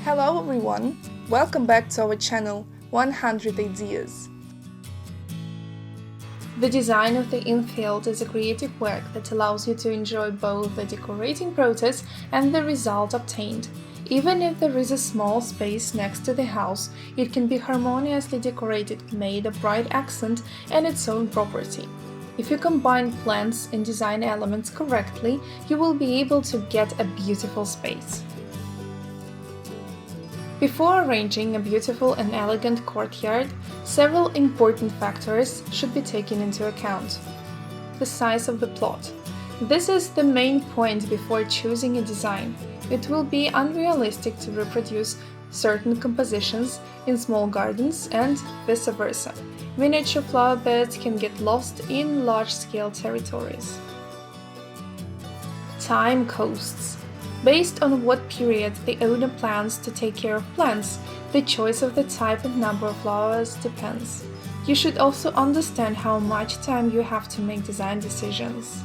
Hello everyone! Welcome back to our channel 100 Ideas. The design of the infield is a creative work that allows you to enjoy both the decorating process and the result obtained. Even if there is a small space next to the house, it can be harmoniously decorated, made a bright accent and its own property. If you combine plants and design elements correctly, you will be able to get a beautiful space. Before arranging a beautiful and elegant courtyard, several important factors should be taken into account. The size of the plot. This is the main point before choosing a design. It will be unrealistic to reproduce certain compositions in small gardens and vice versa. Miniature flower beds can get lost in large-scale territories. Time costs. Based on what period the owner plans to take care of plants, the choice of the type and number of flowers depends. You should also understand how much time you have to make design decisions.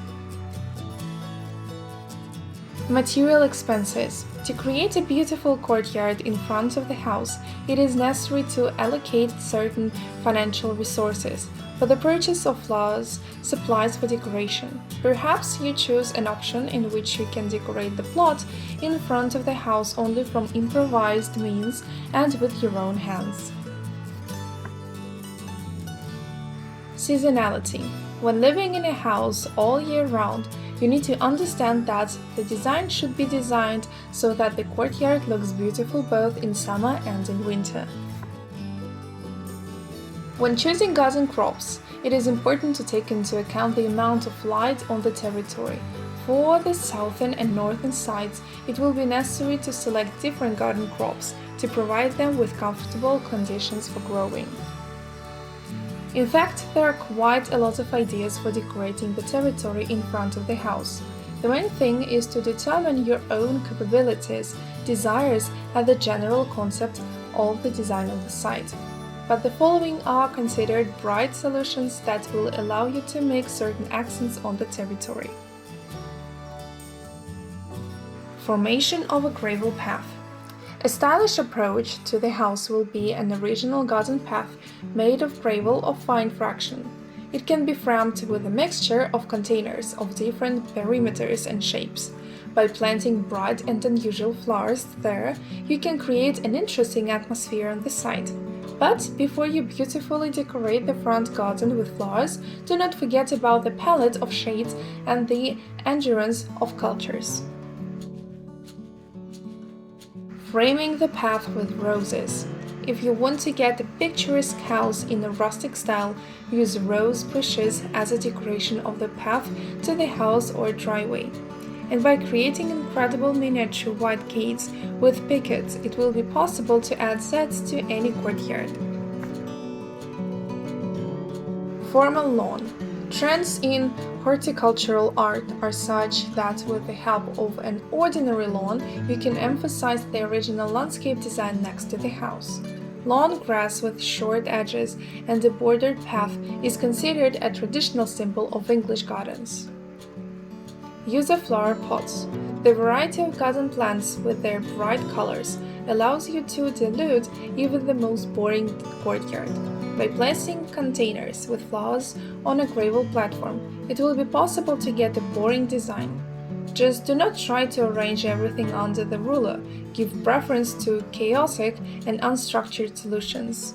Material expenses. To create a beautiful courtyard in front of the house, it is necessary to allocate certain financial resources for the purchase of flowers, supplies for decoration. Perhaps you choose an option in which you can decorate the plot in front of the house only from improvised means and with your own hands. Seasonality. When living in a house all year round, you need to understand that the design should be designed so that the courtyard looks beautiful both in summer and in winter. When choosing garden crops, it is important to take into account the amount of light on the territory. For the southern and northern sides, it will be necessary to select different garden crops to provide them with comfortable conditions for growing. In fact, there are quite a lot of ideas for decorating the territory in front of the house. The main thing is to determine your own capabilities, desires, and the general concept of the design of the site. But the following are considered bright solutions that will allow you to make certain accents on the territory. Formation of a gravel path. A stylish approach to the house will be an original garden path made of gravel of fine fraction. It can be framed with a mixture of containers of different perimeters and shapes. By planting bright and unusual flowers there, you can create an interesting atmosphere on the site. But before you beautifully decorate the front garden with flowers, do not forget about the palette of shades and the endurance of cultures. Framing the path with roses. If you want to get a picturesque house in a rustic style, use rose bushes as a decoration of the path to the house or driveway. And by creating incredible miniature white gates with pickets, it will be possible to add sets to any courtyard. Formal lawn. Trends in horticultural art are such that with the help of an ordinary lawn, you can emphasize the original landscape design next to the house. Lawn grass with short edges and a bordered path is considered a traditional symbol of English gardens. Use of flower pots. The variety of garden plants with their bright colors allows you to dilute even the most boring courtyard. By placing containers with flowers on a gravel platform, it will be possible to get a boring design. Just do not try to arrange everything under the ruler. Give preference to chaotic and unstructured solutions.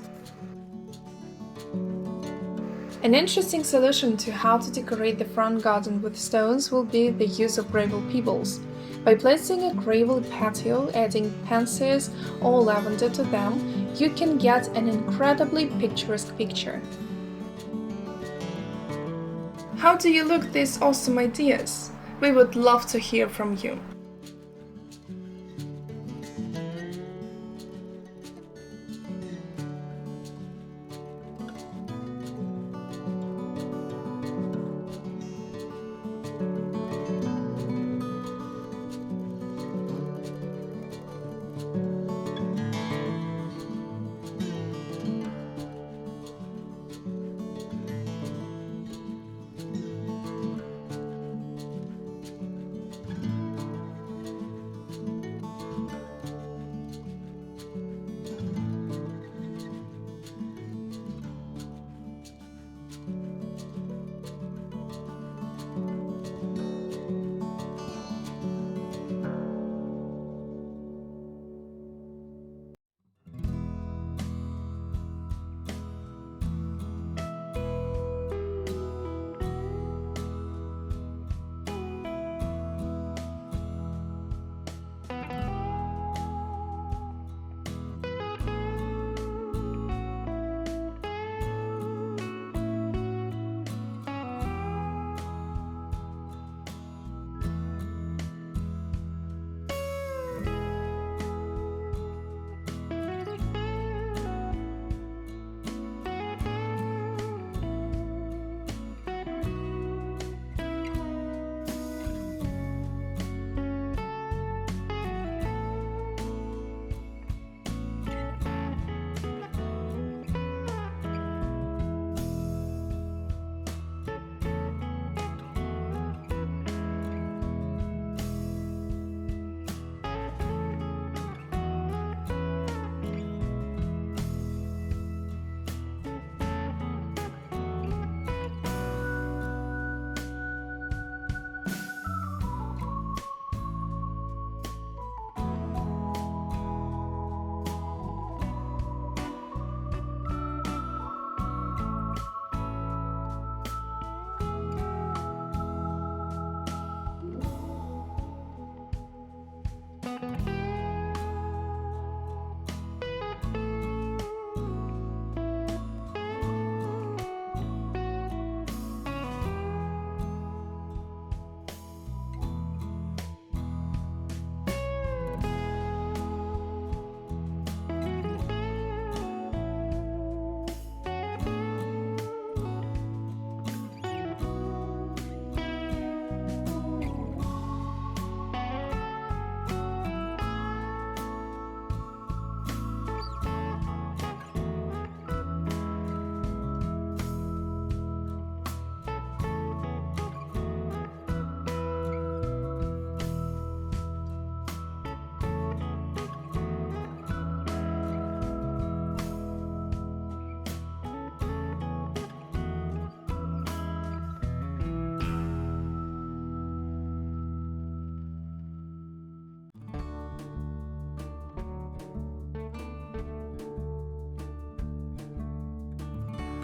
An interesting solution to how to decorate the front garden with stones will be the use of gravel pebbles. By placing a gravel patio, adding pansies or lavender to them, you can get an incredibly picturesque picture. How do you look these awesome ideas? We would love to hear from you.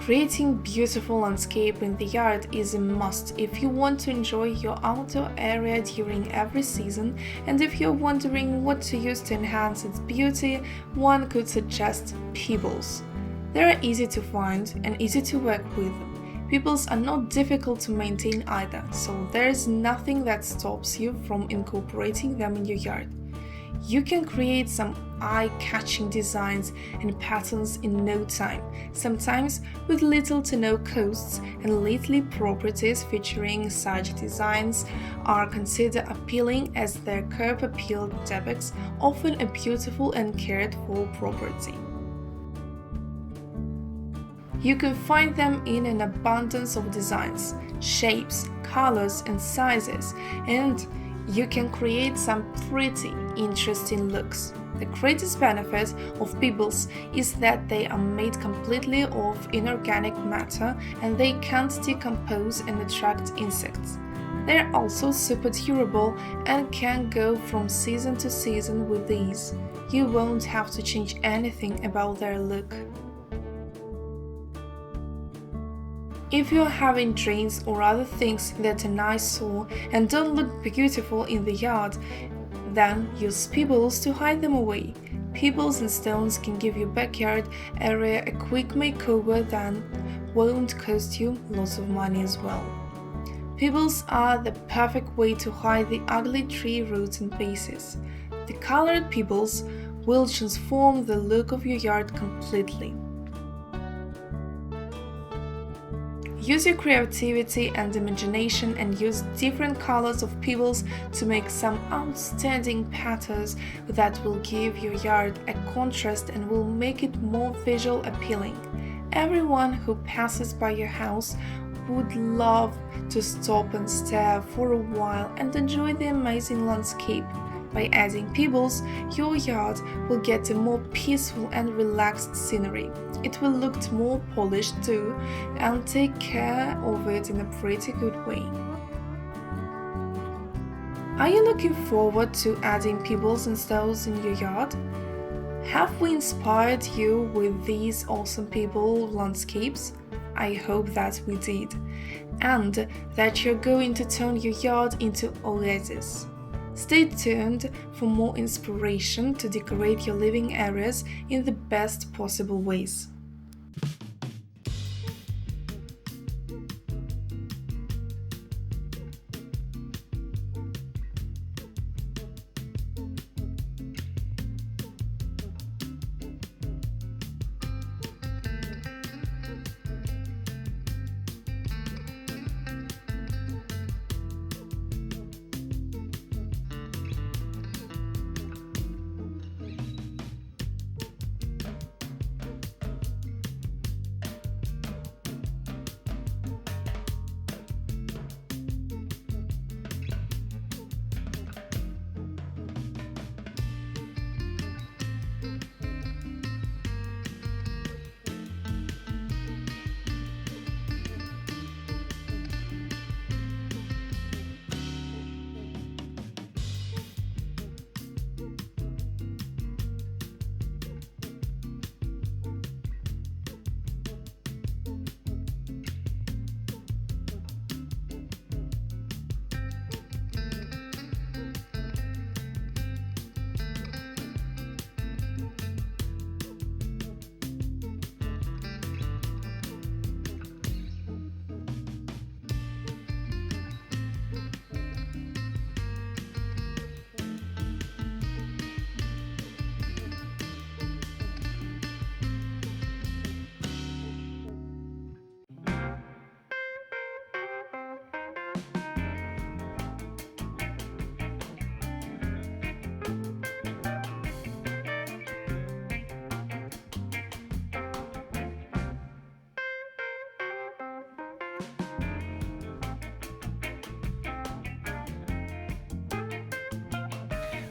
Creating beautiful landscape in the yard is a must if you want to enjoy your outdoor area during every season, and if you're wondering what to use to enhance its beauty, one could suggest pebbles. They are easy to find and easy to work with. Pebbles are not difficult to maintain either, so there is nothing that stops you from incorporating them in your yard. You can create some eye-catching designs and patterns in no time, sometimes with little to no costs, and lately properties featuring such designs are considered appealing as their curb appeal depicts often a beautiful and cared for property. You can find them in an abundance of designs, shapes, colors, and sizes, and you can create some pretty interesting looks. The greatest benefit of pebbles is that they are made completely of inorganic matter and they can't decompose and attract insects. They are also super durable and can go from season to season with ease. You won't have to change anything about their look. If you're having drains or other things that are eyesore and don't look beautiful in the yard, then use pebbles to hide them away. Pebbles and stones can give your backyard area a quick makeover that won't cost you lots of money as well. Pebbles are the perfect way to hide the ugly tree roots and bases. The colored pebbles will transform the look of your yard completely. Use your creativity and imagination and use different colors of pebbles to make some outstanding patterns that will give your yard a contrast and will make it more visual appealing. Everyone who passes by your house would love to stop and stare for a while and enjoy the amazing landscape. By adding pebbles, your yard will get a more peaceful and relaxed scenery. It will look more polished too, and take care of it in a pretty good way. Are you looking forward to adding pebbles and stones in your yard? Have we inspired you with these awesome pebble landscapes? I hope that we did, and that you're going to turn your yard into oases. Stay tuned for more inspiration to decorate your living areas in the best possible ways.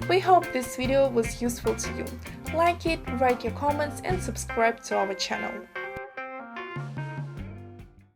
We hope this video was useful to you. Like it, write your comments and subscribe to our channel.